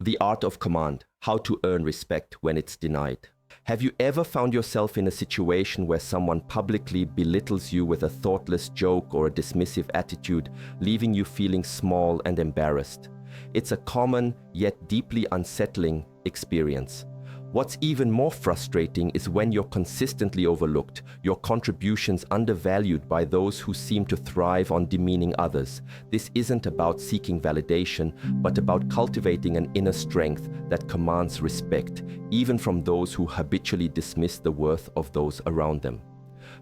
The art of command, how to earn respect when it's denied. Have you ever found yourself in a situation where someone publicly belittles you with a thoughtless joke or a dismissive attitude, leaving you feeling small and embarrassed? It's a common yet deeply unsettling experience. What's even more frustrating is when you're consistently overlooked, your contributions undervalued by those who seem to thrive on demeaning others. This isn't about seeking validation, but about cultivating an inner strength that commands respect, even from those who habitually dismiss the worth of those around them.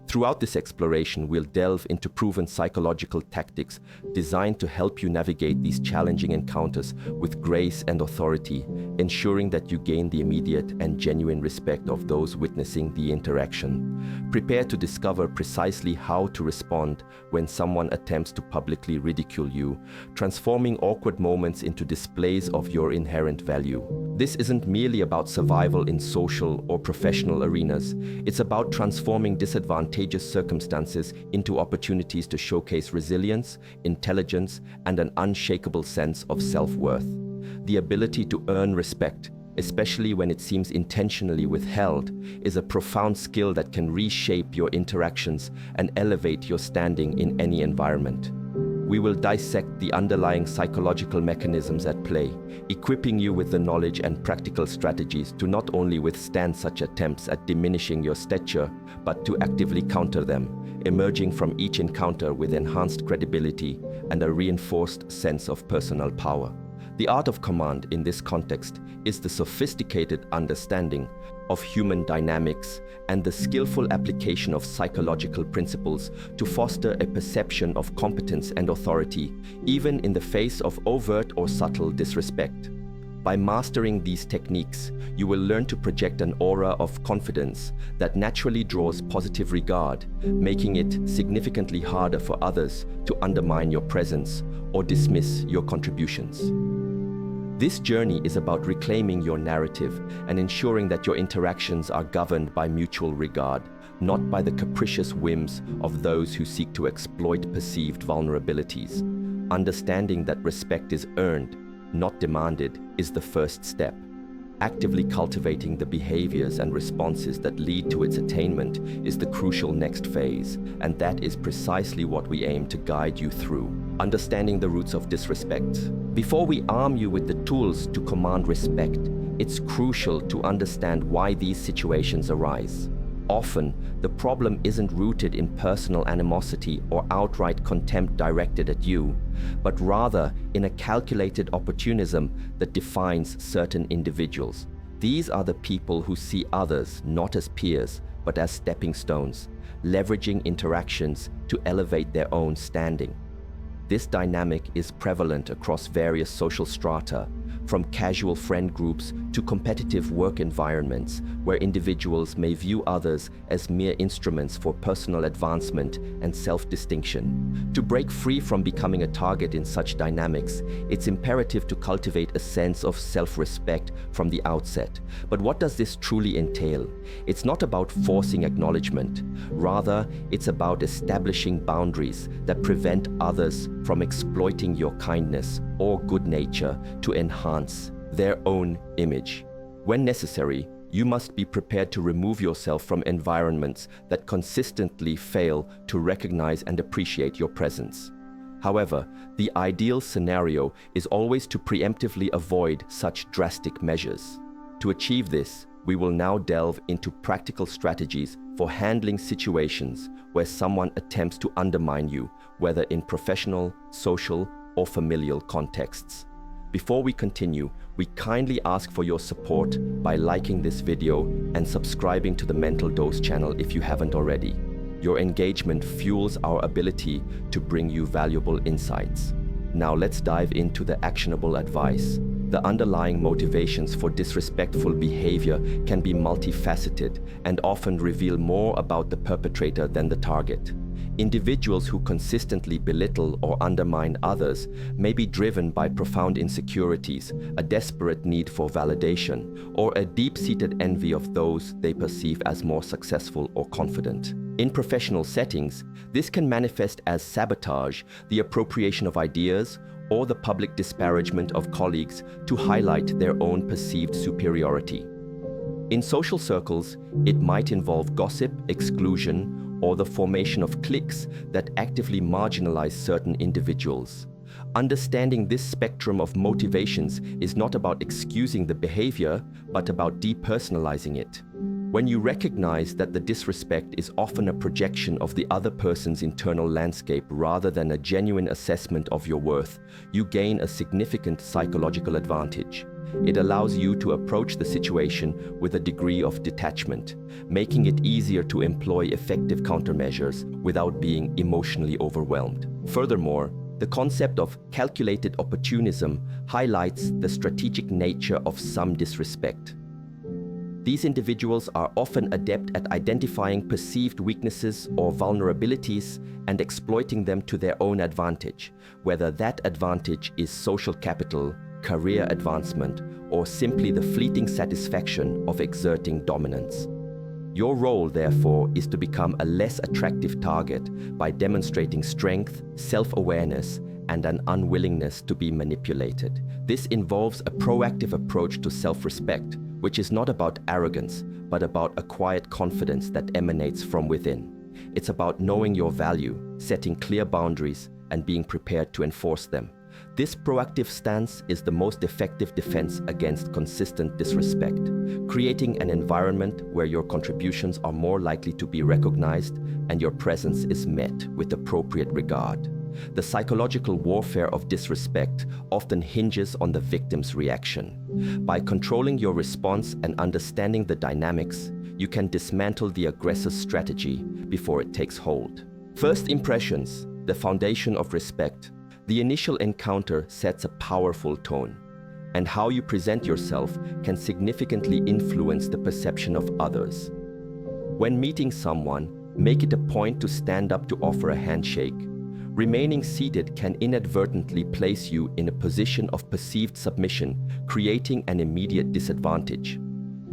Throughout this exploration, we'll delve into proven psychological tactics designed to help you navigate these challenging encounters with grace and authority, ensuring that you gain the immediate and genuine respect of those witnessing the interaction. Prepare to discover precisely how to respond when someone attempts to publicly ridicule you, transforming awkward moments into displays of your inherent value. This isn't merely about survival in social or professional arenas. It's about transforming disadvantageous circumstances into opportunities to showcase resilience, intelligence, and an unshakable sense of self-worth. The ability to earn respect, especially when it seems intentionally withheld, is a profound skill that can reshape your interactions and elevate your standing in any environment. We will dissect the underlying psychological mechanisms at play, equipping you with the knowledge and practical strategies to not only withstand such attempts at diminishing your stature, but to actively counter them, emerging from each encounter with enhanced credibility and a reinforced sense of personal power. The art of command in this context is the sophisticated understanding of human dynamics and the skillful application of psychological principles to foster a perception of competence and authority, even in the face of overt or subtle disrespect. By mastering these techniques, you will learn to project an aura of confidence that naturally draws positive regard, making it significantly harder for others to undermine your presence or dismiss your contributions. This journey is about reclaiming your narrative and ensuring that your interactions are governed by mutual regard, not by the capricious whims of those who seek to exploit perceived vulnerabilities. Understanding that respect is earned, not demanded, is the first step. Actively cultivating the behaviors and responses that lead to its attainment is the crucial next phase, and that is precisely what we aim to guide you through. Understanding the roots of disrespect. Before we arm you with the tools to command respect, it's crucial to understand why these situations arise. Often, the problem isn't rooted in personal animosity or outright contempt directed at you, but rather in a calculated opportunism that defines certain individuals. These are the people who see others not as peers, but as stepping stones, leveraging interactions to elevate their own standing. This dynamic is prevalent across various social strata, from casual friend groups to competitive work environments, where individuals may view others as mere instruments for personal advancement and self-distinction. To break free from becoming a target in such dynamics, it's imperative to cultivate a sense of self-respect from the outset. But what does this truly entail? It's not about forcing acknowledgement. Rather, it's about establishing boundaries that prevent others from exploiting your kindness or good nature to enhance their own image. When necessary, you must be prepared to remove yourself from environments that consistently fail to recognize and appreciate your presence. However, the ideal scenario is always to preemptively avoid such drastic measures. To achieve this, we will now delve into practical strategies for handling situations where someone attempts to undermine you, whether in professional, social, or familial contexts. Before we continue, we kindly ask for your support by liking this video and subscribing to the Mental Dose channel if you haven't already. Your engagement fuels our ability to bring you valuable insights. Now let's dive into the actionable advice. The underlying motivations for disrespectful behavior can be multifaceted and often reveal more about the perpetrator than the target. Individuals who consistently belittle or undermine others may be driven by profound insecurities, a desperate need for validation, or a deep-seated envy of those they perceive as more successful or confident. In professional settings, this can manifest as sabotage, the appropriation of ideas, or the public disparagement of colleagues to highlight their own perceived superiority. In social circles, it might involve gossip, exclusion, or the formation of cliques that actively marginalize certain individuals. Understanding this spectrum of motivations is not about excusing the behavior, but about depersonalizing it. When you recognize that the disrespect is often a projection of the other person's internal landscape rather than a genuine assessment of your worth, you gain a significant psychological advantage. It allows you to approach the situation with a degree of detachment, making it easier to employ effective countermeasures without being emotionally overwhelmed. Furthermore, the concept of calculated opportunism highlights the strategic nature of some disrespect. These individuals are often adept at identifying perceived weaknesses or vulnerabilities and exploiting them to their own advantage, whether that advantage is social capital, career advancement, or simply the fleeting satisfaction of exerting dominance. Your role, therefore, is to become a less attractive target by demonstrating strength, self-awareness, and an unwillingness to be manipulated. This involves a proactive approach to self-respect, which is not about arrogance, but about a quiet confidence that emanates from within. It's about knowing your value, setting clear boundaries, and being prepared to enforce them. This proactive stance is the most effective defense against consistent disrespect, creating an environment where your contributions are more likely to be recognized and your presence is met with appropriate regard. The psychological warfare of disrespect often hinges on the victim's reaction. By controlling your response and understanding the dynamics, you can dismantle the aggressor's strategy before it takes hold. First impressions, the foundation of respect. The initial encounter sets a powerful tone, and how you present yourself can significantly influence the perception of others. When meeting someone, make it a point to stand up to offer a handshake. Remaining seated can inadvertently place you in a position of perceived submission, creating an immediate disadvantage.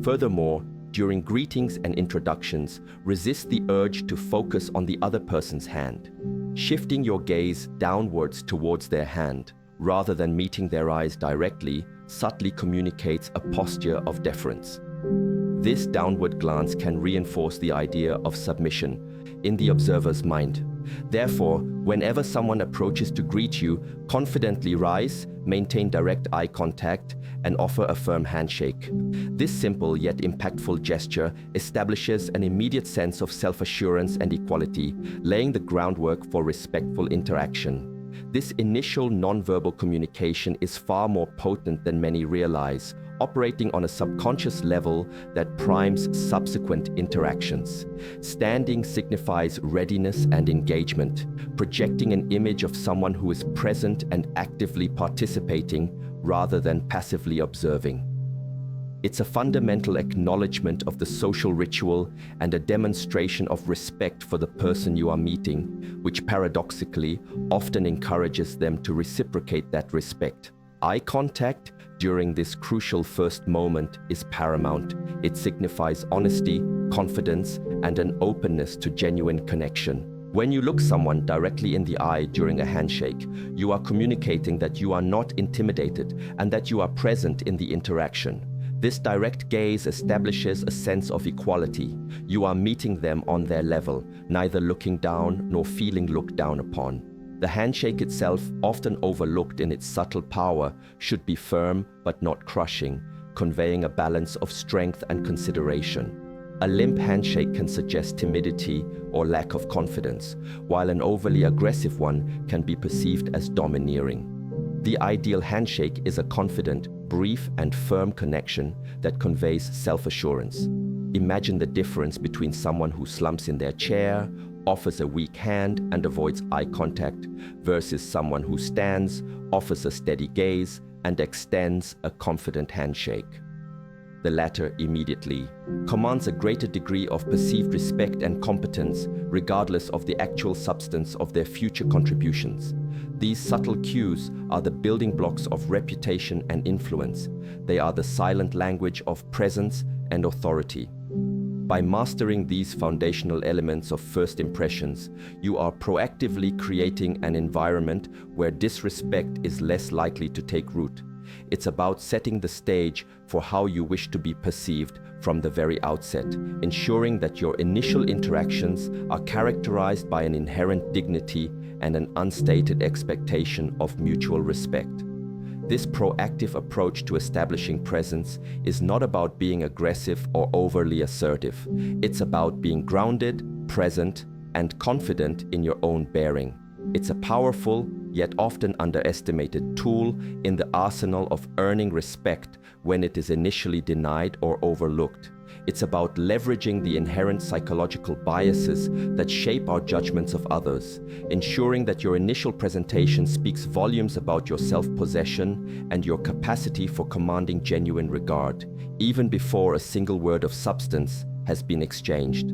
Furthermore, during greetings and introductions, resist the urge to focus on the other person's hand. Shifting your gaze downwards towards their hand, rather than meeting their eyes directly, subtly communicates a posture of deference. This downward glance can reinforce the idea of submission in the observer's mind. Therefore, whenever someone approaches to greet you, confidently rise, maintain direct eye contact, and offer a firm handshake. This simple yet impactful gesture establishes an immediate sense of self-assurance and equality, laying the groundwork for respectful interaction. This initial nonverbal communication is far more potent than many realize, operating on a subconscious level that primes subsequent interactions. Standing signifies readiness and engagement, projecting an image of someone who is present and actively participating rather than passively observing. It's a fundamental acknowledgement of the social ritual and a demonstration of respect for the person you are meeting, which paradoxically often encourages them to reciprocate that respect. Eye contact during this crucial first moment is paramount. It signifies honesty, confidence, and an openness to genuine connection. When you look someone directly in the eye during a handshake, you are communicating that you are not intimidated and that you are present in the interaction. This direct gaze establishes a sense of equality. You are meeting them on their level, neither looking down nor feeling looked down upon. The handshake itself, often overlooked in its subtle power, should be firm but not crushing, conveying a balance of strength and consideration. A limp handshake can suggest timidity or lack of confidence, while an overly aggressive one can be perceived as domineering. The ideal handshake is a confident, brief, and firm connection that conveys self-assurance. Imagine the difference between someone who slumps in their chair, offers a weak hand, and avoids eye contact, versus someone who stands, offers a steady gaze, and extends a confident handshake. The latter immediately commands a greater degree of perceived respect and competence, regardless of the actual substance of their future contributions. These subtle cues are the building blocks of reputation and influence. They are the silent language of presence and authority. By mastering these foundational elements of first impressions, you are proactively creating an environment where disrespect is less likely to take root. It's about setting the stage for how you wish to be perceived from the very outset, ensuring that your initial interactions are characterized by an inherent dignity and an unstated expectation of mutual respect. This proactive approach to establishing presence is not about being aggressive or overly assertive. It's about being grounded, present, and confident in your own bearing. It's a powerful, yet often underestimated tool in the arsenal of earning respect when it is initially denied or overlooked. It's about leveraging the inherent psychological biases that shape our judgments of others, ensuring that your initial presentation speaks volumes about your self-possession and your capacity for commanding genuine regard, even before a single word of substance has been exchanged.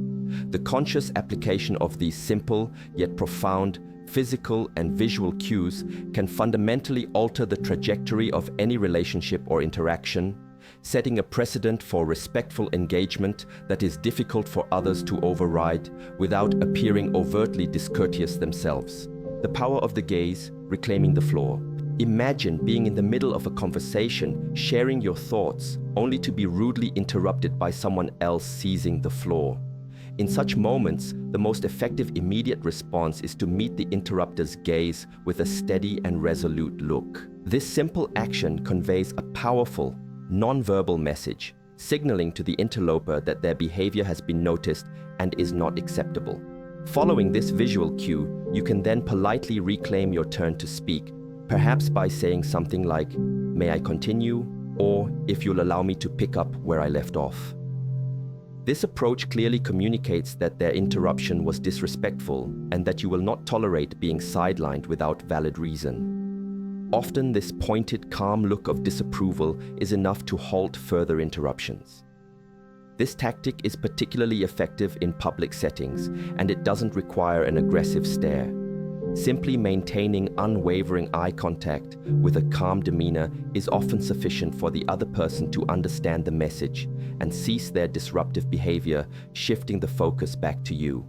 The conscious application of these simple yet profound physical and visual cues can fundamentally alter the trajectory of any relationship or interaction, setting a precedent for respectful engagement that is difficult for others to override without appearing overtly discourteous themselves. The power of the gaze, reclaiming the floor. Imagine being in the middle of a conversation, sharing your thoughts, only to be rudely interrupted by someone else seizing the floor. In such moments, the most effective immediate response is to meet the interrupter's gaze with a steady and resolute look. This simple action conveys a powerful, non-verbal message, signaling to the interloper that their behavior has been noticed and is not acceptable. Following this visual cue, you can then politely reclaim your turn to speak, perhaps by saying something like, "May I continue?" or "If you'll allow me to pick up where I left off." This approach clearly communicates that their interruption was disrespectful and that you will not tolerate being sidelined without valid reason. Often this pointed, calm look of disapproval is enough to halt further interruptions. This tactic is particularly effective in public settings, and it doesn't require an aggressive stare. Simply maintaining unwavering eye contact with a calm demeanor is often sufficient for the other person to understand the message and cease their disruptive behavior, shifting the focus back to you.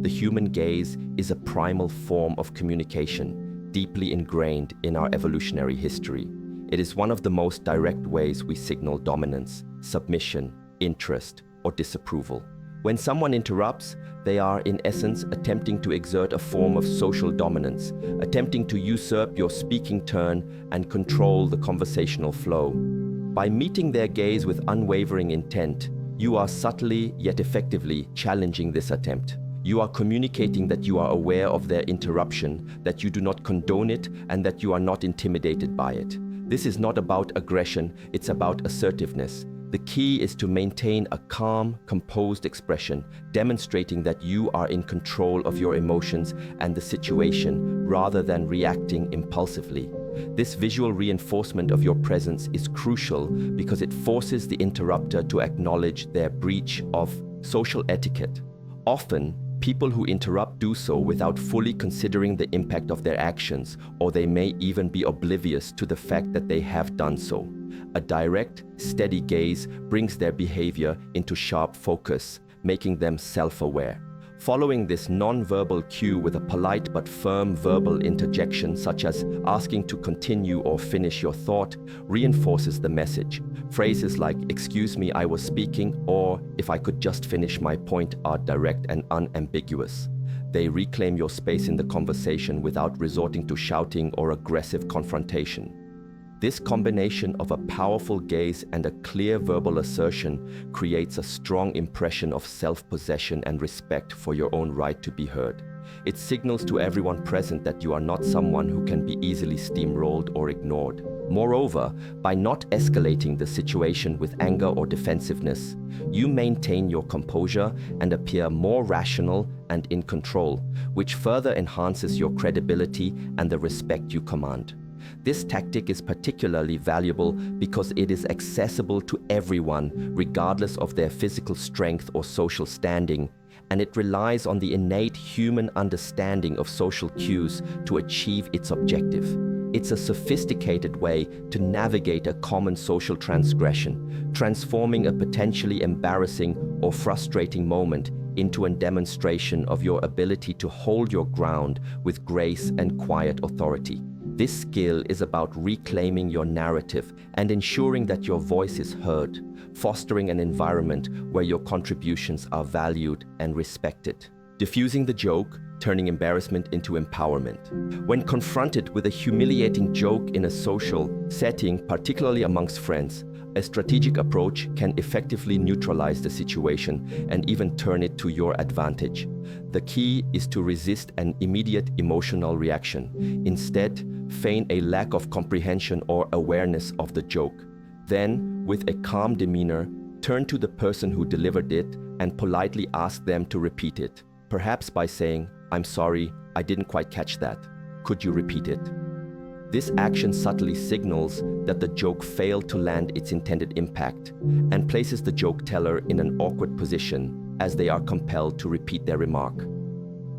The human gaze is a primal form of communication, deeply ingrained in our evolutionary history. It is one of the most direct ways we signal dominance, submission, interest, or disapproval. When someone interrupts, they are in essence attempting to exert a form of social dominance, attempting to usurp your speaking turn and control the conversational flow. By meeting their gaze with unwavering intent, you are subtly yet effectively challenging this attempt. You are communicating that you are aware of their interruption, that you do not condone it, and that you are not intimidated by it. This is not about aggression, it's about assertiveness. The key is to maintain a calm, composed expression, demonstrating that you are in control of your emotions and the situation rather than reacting impulsively. This visual reinforcement of your presence is crucial because it forces the interrupter to acknowledge their breach of social etiquette. Often, people who interrupt do so without fully considering the impact of their actions, or they may even be oblivious to the fact that they have done so. A direct, steady gaze brings their behavior into sharp focus, making them self-aware. Following this non-verbal cue with a polite but firm verbal interjection, such as asking to continue or finish your thought, reinforces the message. Phrases like, "Excuse me, I was speaking," or "If I could just finish my point," are direct and unambiguous. They reclaim your space in the conversation without resorting to shouting or aggressive confrontation. This combination of a powerful gaze and a clear verbal assertion creates a strong impression of self-possession and respect for your own right to be heard. It signals to everyone present that you are not someone who can be easily steamrolled or ignored. Moreover, by not escalating the situation with anger or defensiveness, you maintain your composure and appear more rational and in control, which further enhances your credibility and the respect you command. This tactic is particularly valuable because it is accessible to everyone, regardless of their physical strength or social standing, and it relies on the innate human understanding of social cues to achieve its objective. It's a sophisticated way to navigate a common social transgression, transforming a potentially embarrassing or frustrating moment into a demonstration of your ability to hold your ground with grace and quiet authority. This skill is about reclaiming your narrative and ensuring that your voice is heard, fostering an environment where your contributions are valued and respected. Diffusing the joke, turning embarrassment into empowerment. When confronted with a humiliating joke in a social setting, particularly amongst friends, a strategic approach can effectively neutralize the situation and even turn it to your advantage. The key is to resist an immediate emotional reaction. Instead, feign a lack of comprehension or awareness of the joke. Then, with a calm demeanor, turn to the person who delivered it and politely ask them to repeat it, perhaps by saying, "I'm sorry, I didn't quite catch that. Could you repeat it?" This action subtly signals that the joke failed to land its intended impact and places the joke teller in an awkward position as they are compelled to repeat their remark.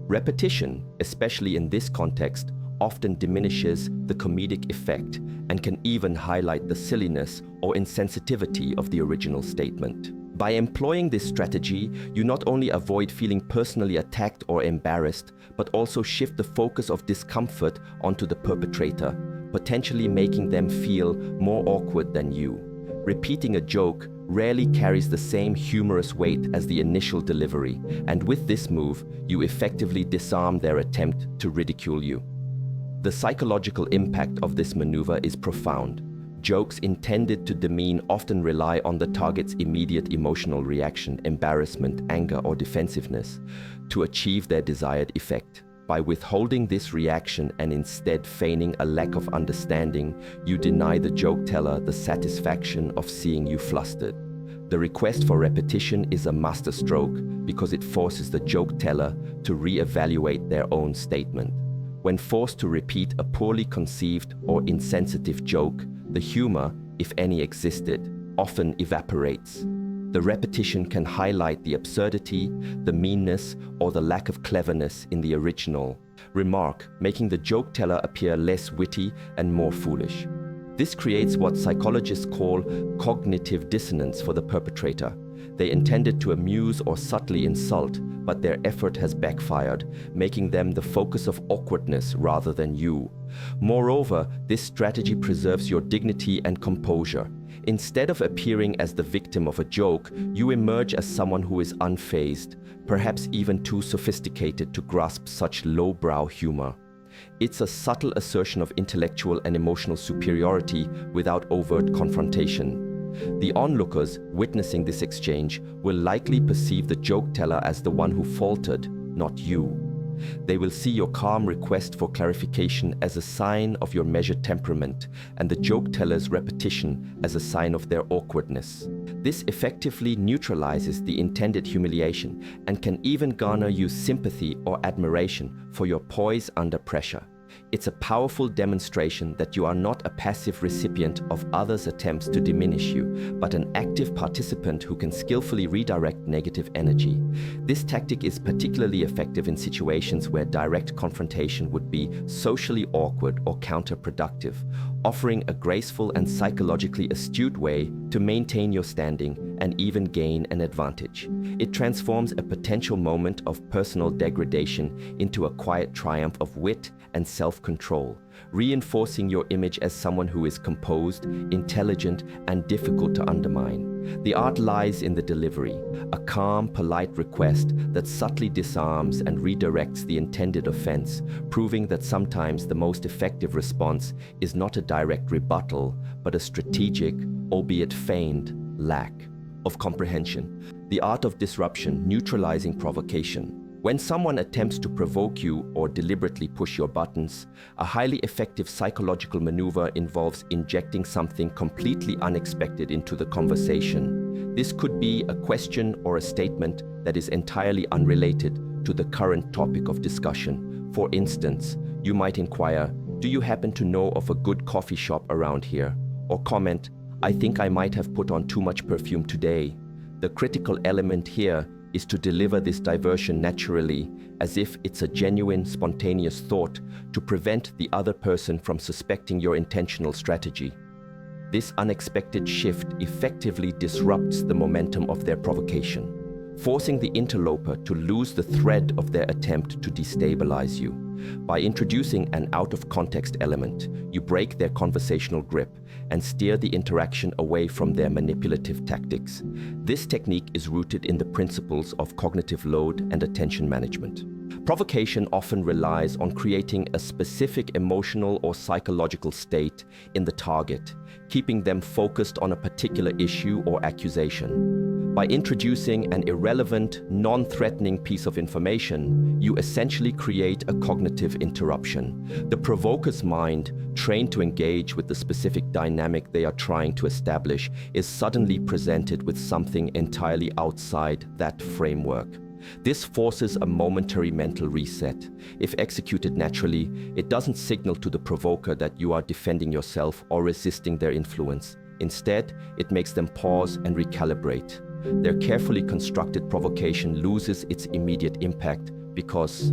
Repetition, especially in this context, often diminishes the comedic effect and can even highlight the silliness or insensitivity of the original statement. By employing this strategy, you not only avoid feeling personally attacked or embarrassed, but also shift the focus of discomfort onto the perpetrator, potentially making them feel more awkward than you. Repeating a joke rarely carries the same humorous weight as the initial delivery, and with this move, you effectively disarm their attempt to ridicule you. The psychological impact of this maneuver is profound. Jokes intended to demean often rely on the target's immediate emotional reaction, embarrassment, anger, or defensiveness, to achieve their desired effect. By withholding this reaction and instead feigning a lack of understanding, you deny the joke teller the satisfaction of seeing you flustered. The request for repetition is a masterstroke because it forces the joke teller to re-evaluate their own statement. When forced to repeat a poorly conceived or insensitive joke, the humor, if any existed, often evaporates. The repetition can highlight the absurdity, the meanness, or the lack of cleverness in the original remark, making the joke teller appear less witty and more foolish. This creates what psychologists call cognitive dissonance for the perpetrator. They intended to amuse or subtly insult, but their effort has backfired, making them the focus of awkwardness rather than you. Moreover, this strategy preserves your dignity and composure. Instead of appearing as the victim of a joke, you emerge as someone who is unfazed, perhaps even too sophisticated to grasp such lowbrow humor. It's a subtle assertion of intellectual and emotional superiority without overt confrontation. The onlookers witnessing this exchange will likely perceive the joke teller as the one who faltered, not you. They will see your calm request for clarification as a sign of your measured temperament, and the joke teller's repetition as a sign of their awkwardness. This effectively neutralizes the intended humiliation and can even garner you sympathy or admiration for your poise under pressure. It's a powerful demonstration that you are not a passive recipient of others' attempts to diminish you, but an active participant who can skillfully redirect negative energy. This tactic is particularly effective in situations where direct confrontation would be socially awkward or counterproductive, offering a graceful and psychologically astute way to maintain your standing and even gain an advantage. It transforms a potential moment of personal degradation into a quiet triumph of wit and self-control, reinforcing your image as someone who is composed, intelligent, and difficult to undermine. The art lies in the delivery, a calm, polite request that subtly disarms and redirects the intended offense, proving that sometimes the most effective response is not a direct rebuttal, but a strategic, albeit feigned, lack of comprehension. The art of disruption, neutralizing provocation. When someone attempts to provoke you or deliberately push your buttons, a highly effective psychological maneuver involves injecting something completely unexpected into the conversation. This could be a question or a statement that is entirely unrelated to the current topic of discussion. For instance, you might inquire, "Do you happen to know of a good coffee shop around here?" Or comment, "I think I might have put on too much perfume today." The critical element here is to deliver this diversion naturally, as if it's a genuine, spontaneous thought, to prevent the other person from suspecting your intentional strategy. This unexpected shift effectively disrupts the momentum of their provocation, forcing the interloper to lose the thread of their attempt to destabilize you. By introducing an out-of-context element, you break their conversational grip and steer the interaction away from their manipulative tactics. This technique is rooted in the principles of cognitive load and attention management. Provocation often relies on creating a specific emotional or psychological state in the target, keeping them focused on a particular issue or accusation. By introducing an irrelevant, non-threatening piece of information, you essentially create a cognitive interruption. The provoker's mind, trained to engage with the specific dynamic they are trying to establish, is suddenly presented with something entirely outside that framework. This forces a momentary mental reset. If executed naturally, it doesn't signal to the provoker that you are defending yourself or resisting their influence. Instead, it makes them pause and recalibrate. Their carefully constructed provocation loses its immediate impact because